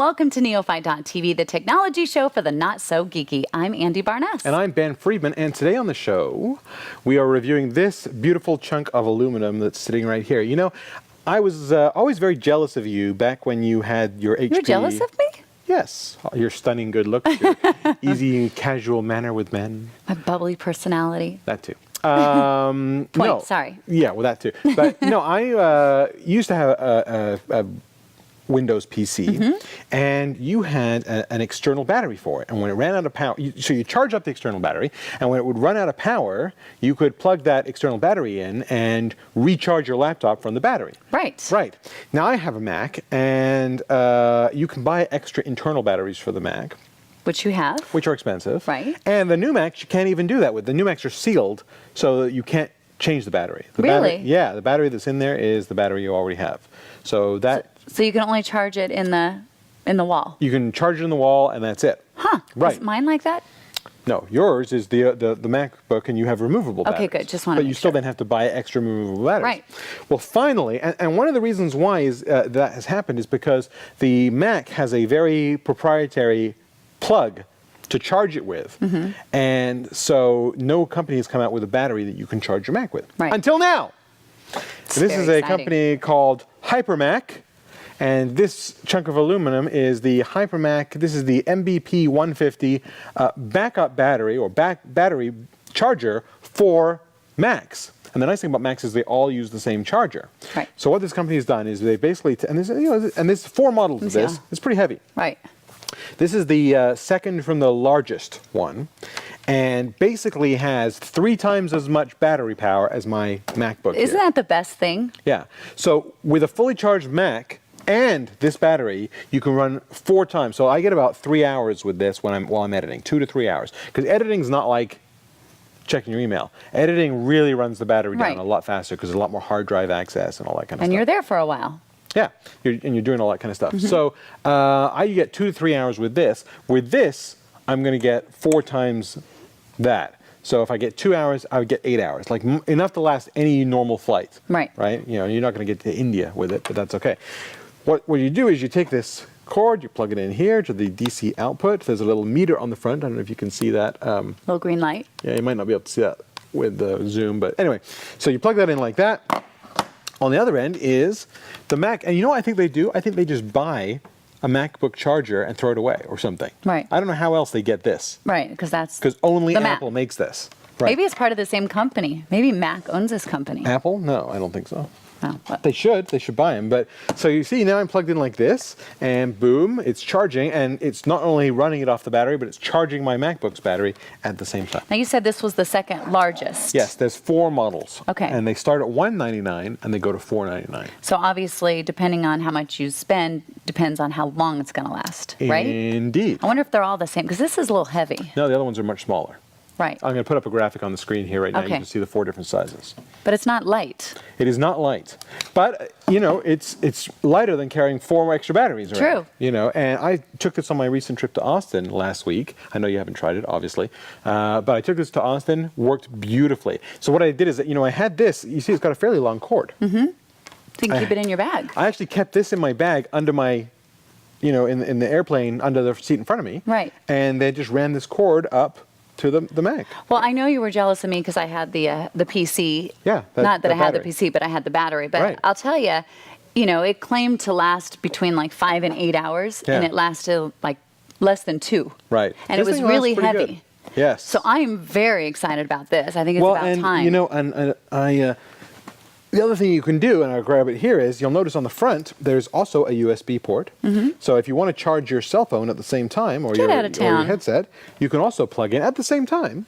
Welcome to Neophyte.tv, the technology show for the not-so-geeky. I'm Andy Barness. And I'm Ben Friedman, and today on the show, we are reviewing this beautiful chunk of aluminum that's sitting right here. You know, I was always very jealous of you back when you had your HP. You're jealous of me? Yes. Your stunning good looks, your easy, casual manner with men. My bubbly personality. That too. No. Sorry. Yeah, well, that too. But no, I used to have a Windows PC, and you had an external battery for it. And when it ran out of power, so you charge up the external battery, and when it would run out of power, you could plug that external battery in and recharge your laptop from the battery. Right. Right. Now I have a Mac, and you can buy extra internal batteries for the Mac. Which you have. Which are expensive. Right. And the new Macs, you can't even do that with. The new Macs are sealed, so that you can't change the battery. Really? Yeah, the battery that's in there is the battery you already have. So you can only charge it in the wall. You can charge it in the wall, and that's it. Huh. Right. Is mine like that? No, yours is the MacBook, and you have removable batteries. Okay, good. Just want to. But you still then have to buy extra removable batteries. Right. Well, finally, and one of the reasons why that has happened is because the Mac has a very proprietary plug to charge it with, and so no company has come out with a battery that you can charge your Mac with. Right. Until now. This is a exciting. company called Hypermac. And this chunk of aluminum is the Hypermac. This is the MBP 150 backup battery or battery charger for Macs. And the nice thing about Macs is they all use the same charger. Right. So what this company has done is they basically, and there's 4 models of this. It's pretty heavy. Right. This is the second from the largest one, and basically has 3 times as much battery power as my MacBook. Isn't that the best thing? Yeah. So with a fully charged Mac and this battery, you can run 4 times. So I get about 3 hours with this while I'm editing, 2 to 3 hours. Because editing's not like checking your email. Editing really runs the battery down a lot faster because there's a lot more hard drive access and all that kind of stuff. And you're there for a while. Yeah, you're doing all that kind of stuff. So I get 2 to 3 hours with this. With this, I'm going to get 4 times that. So if I get 2 hours, I would get 8 hours, like enough to last any normal flight. Right. Right. You know, you're not going to get to India with it, but that's okay. What you do is you take this cord, you plug it in here to the DC output. There's a little meter on the front. I don't know if you can see that. Little green light. Yeah, you might not be able to see that with the zoom, but anyway. So you plug that in like that. On the other end is the Mac, and you know what I think they do? I think they just buy a MacBook charger and throw it away or something. Right. I don't know how else they get this. Right, because only the Mac. Apple makes this. Right. Maybe it's part of the same company. Maybe Mac owns this company. Apple? No, I don't think so. Oh, well. They should buy them. But so you see now I'm plugged in like this, and boom, it's charging, and it's not only running it off the battery, but it's charging my MacBook's battery at the same time. Now you said this was the second largest. Yes, there's 4 models. Okay. And they start at $199 and they go to $499. So obviously, depending on how much you spend, depends on how long it's going to last, right? Indeed. I wonder if they're all the same, because this is a little heavy. No, the other ones are much smaller. Right. I'm going to put up a graphic on the screen here right now. Okay. You can see the 4 different sizes. But it's not light. It is not light, but you know it's lighter than carrying 4 extra batteries around. True. You know, and I took this on my recent trip to Austin last week. I know you haven't tried it, obviously, but I took this to Austin. Worked beautifully. So what I did is that I had this. You see, it's got a fairly long cord. So you can keep it in your bag. I actually kept this in my bag under my, in the airplane under the seat in front of me. Right. And they just ran this cord up to the Mac. Well, I know you were jealous of me because I had the PC. Yeah. Not that I had the battery. PC, but I had the battery. But Right. I'll tell you, it claimed to last between like 5 and 8 hours, Yeah. and it lasted like less than 2. Right. And This it was thing lasts really pretty heavy. good. Yes. So I'm very excited about this. I think it's about time. And I the other thing you can do, and I'll grab it here, is you'll notice on the front there's also a USB port. So if you want to charge your cell phone at the same time or your headset, you can also plug in at the same time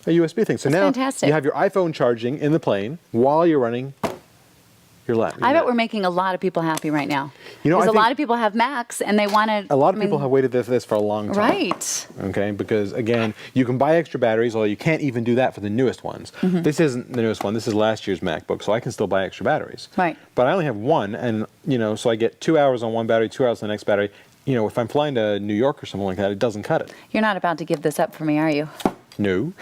a USB thing. So That's now fantastic. you have your iPhone charging in the plane while you're running your laptop. I bet we're making a lot of people happy right now. You know, Because I a lot think of people have Macs and they want to. a lot of people have waited for this for a long time. Right. Okay, because again, you can buy extra batteries, although you can't even do that for the newest ones. This isn't the newest one. This is last year's MacBook, so I can still buy extra batteries. Right. But I only have one, and so I get 2 hours on one battery, 2 hours on the next battery. If I'm flying to New York or something like that, it doesn't cut it. You're not about to give this up for me, are you? No.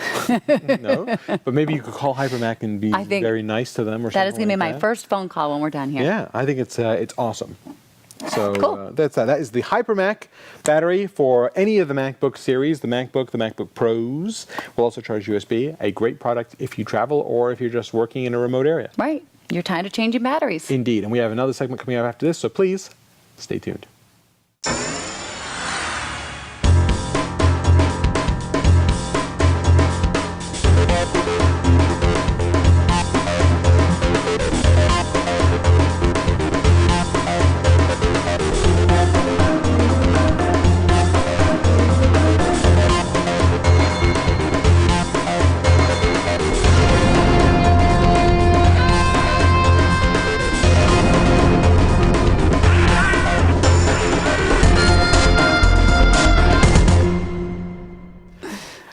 No. But maybe you could call Hypermac and be very nice to them or something. That is going to be like my first phone call when we're done here. Yeah, I think it's awesome. So Cool. that's that. That is the Hypermac battery for any of the MacBook series, the MacBook Pros. Will also charge USB. A great product if you travel or if you're just working in a remote area. Right. You're tired of changing batteries. Indeed. And we have another segment coming up after this, so please stay tuned.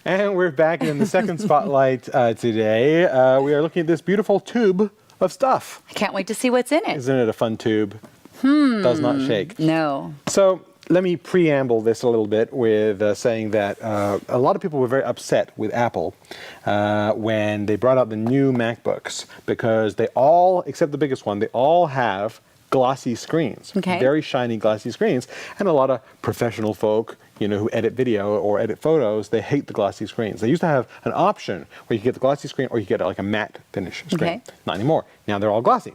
And we're back in the second spotlight today. We are looking at this beautiful tube of stuff. I can't wait to see what's in it. Isn't it a fun tube? Does not shake. No. So let me preamble this a little bit with saying that a lot of people were very upset with Apple when they brought out the new MacBooks because they all, except the biggest one, they all have glossy screens, Okay. very shiny glossy screens, and a lot of professional folk, who edit video or edit photos, they hate the glossy screens. They used to have an option where you could get the glossy screen or you could get like a matte finish screen. Okay. Not anymore. Now they're all glossy.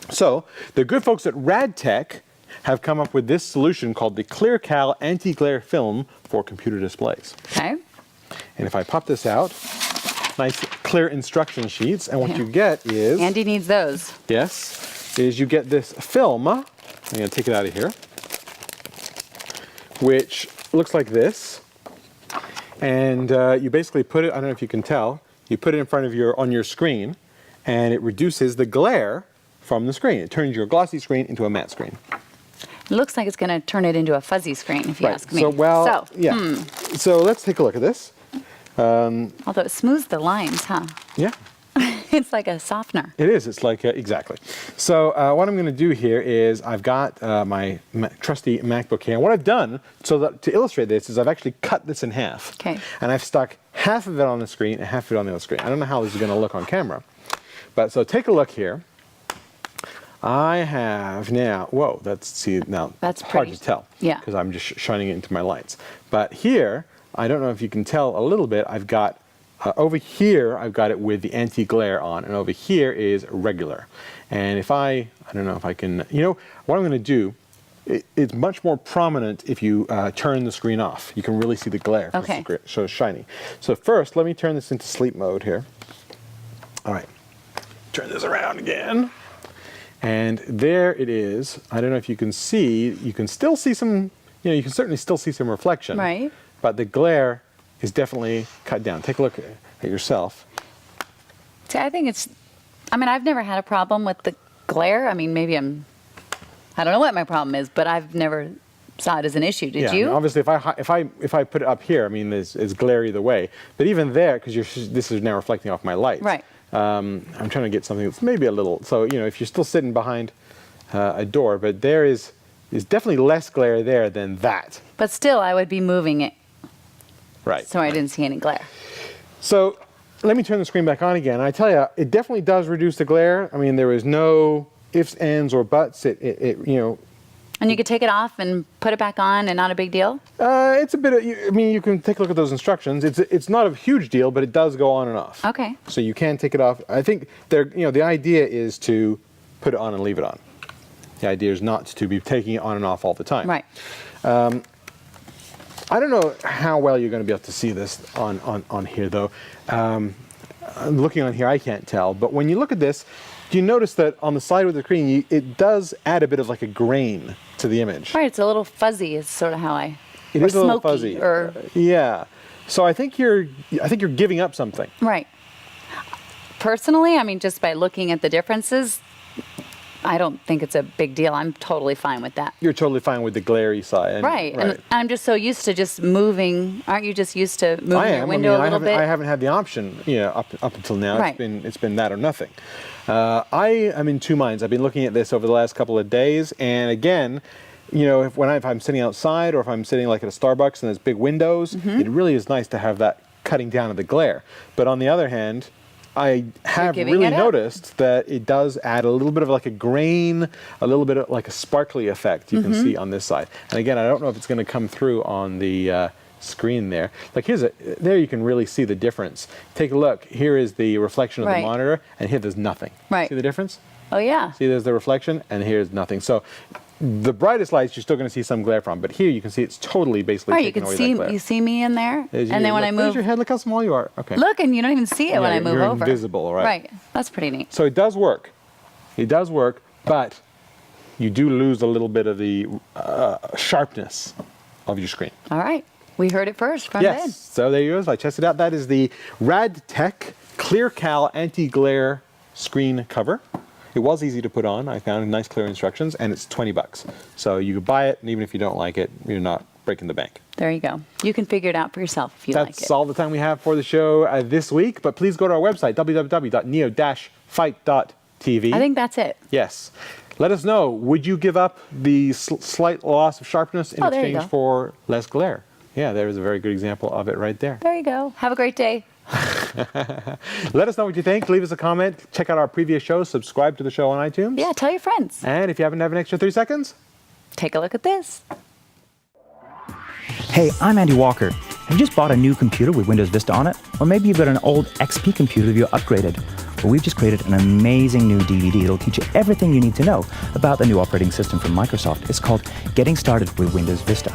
So the good folks at RadTech have come up with this solution called the ClearCal anti-glare film for computer displays. Okay. And if I pop this out, nice clear instruction sheets, and what you get is, Andy needs those. yes, is you get this film. I'm going to take it out of here, which looks like this. And you basically put it, I don't know if you can tell, you put it in front of on your screen, and it reduces the glare from the screen. It turns your glossy screen into a matte screen. It looks like it's going to turn it into a fuzzy screen, if you ask me. Yeah. So let's take a look at this. Although it smooths the lines, huh? Yeah. It's like a softener. It is. It's like, exactly. So what I'm going to do here is I've got my trusty MacBook here. And what I've done to illustrate this is I've actually cut this in half. Okay. And I've stuck half of it on the screen and half of it on the other screen. I don't know how this is going to look on camera. But so take a look here. I have now, whoa, that's hard pretty. to tell. Yeah. Because I'm just shining it into my lights. But here, I don't know if you can tell a little bit, I've got over here, I've got it with the anti-glare on, and over here is regular. And if I don't know if I can, what I'm going to do, it's much more prominent if you turn the screen off. You can really see the glare. Okay. So it's shiny. So first, let me turn this into sleep mode here. All right. Turn this around again. And there it is. I don't know if you can see, you can still see some, you can certainly still see some reflection. Right. But the glare is definitely cut down. Take a look at yourself. See, I think I've never had a problem with the glare. I mean, maybe I don't know what my problem is, but I've never saw it as an issue. Did you? I mean, obviously, if I put it up here, I mean, it's glare either way. But even there, because this is now reflecting off my lights. Right. I'm trying to get something that's maybe a little. So if you're still sitting behind a door, but there is definitely less glare there than that. But still, I would be moving it. Right. So I didn't see any glare. So let me turn the screen back on again. I tell you, it definitely does reduce the glare. I mean, there is no ifs, ands, or buts. And you could take it off and put it back on, and not a big deal. It's a bit of. You can take a look at those instructions. It's not a huge deal, but it does go on and off. Okay. So you can take it off. I think the idea is to put it on and leave it on. The idea is not to be taking it on and off all the time. Right. I don't know how well you're going to be able to see this on here, though. Looking on here, I can't tell. But when you look at this, do you notice that on the side of the screen, it does add a bit of like a grain to the image? Right. It's a little fuzzy. Is sort of how It or is a little smoky, fuzzy. Or Yeah. So I think you're giving up something. right. Personally, I mean, just by looking at the differences, I don't think it's a big deal. I'm totally fine with that. You're totally fine with the glary side. Right. And I'm just so used to just moving. Aren't you just used to moving I am. your window a little bit? I haven't had the option, up until now. Right. It's been that or nothing. I am in two minds. I've been looking at this over the last couple of days, and again, if I'm sitting outside or if I'm sitting like at a Starbucks and there's big windows, it really is nice to have that cutting down of the glare. But on the other hand, I have giving really it up. noticed that it does add a little bit of like a grain, a little bit of like a sparkly effect you can see on this side. And again, I don't know if it's going to come through on the screen there. Like there you can really see the difference. Take a look. Here is the reflection of the Right. monitor, and here there's nothing. Right. See the difference? Oh, yeah. See, there's the reflection, and here's nothing. So the brightest lights you're still going to see some glare from, but here you can see it's totally basically Right, you taking can away see that glare. you see me in there, There's and you. then when Look, I there's move, your head. Look how small you are. Okay. look, and you don't even see it when Yeah, I move you're over. invisible, right? Right. That's pretty neat. So it does work. It does work, but you do lose a little bit of the sharpness of your screen. All right. We heard it first from Yes. Ben. So there you go. I tested it out. That is the RadTech ClearCal anti-glare screen cover. It was easy to put on. I found nice clear instructions, and it's $20. So you could buy it, and even if you don't like it, you're not breaking the bank. There you go. You can figure it out for yourself if you like it. That's all the time we have for the show this week, but please go to our website, www.neo-fight.tv. I think that's it. Yes. Let us know, would you give up the slight loss of sharpness in Oh, there you exchange go. for less glare? Yeah, there is a very good example of it right there. There you go. Have a great day. Let us know what you think. Leave us a comment. Check out our previous shows. Subscribe to the show on iTunes. Yeah, tell your friends. And if you happen to have an extra 3 seconds, Take a look at this. Hey, I'm Andy Walker. Have you just bought a new computer with Windows Vista on it? Or maybe you've got an old XP computer that you're upgraded. Well, we've just created an amazing new DVD that'll teach you everything you need to know about the new operating system from Microsoft. It's called Getting Started with Windows Vista.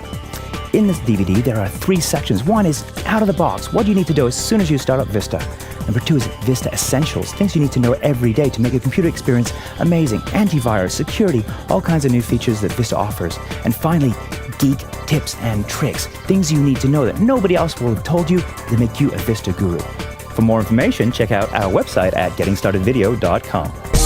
In this DVD, there are 3 sections. One is out of the box. What do you need to do as soon as you start up Vista? Number 2 is Vista Essentials, things you need to know every day to make your computer experience amazing. Antivirus, security, all kinds of new features that Vista offers. And finally, geek tips and tricks, things you need to know that nobody else will have told you that make you a Vista guru. For more information, check out our website at gettingstartedvideo.com.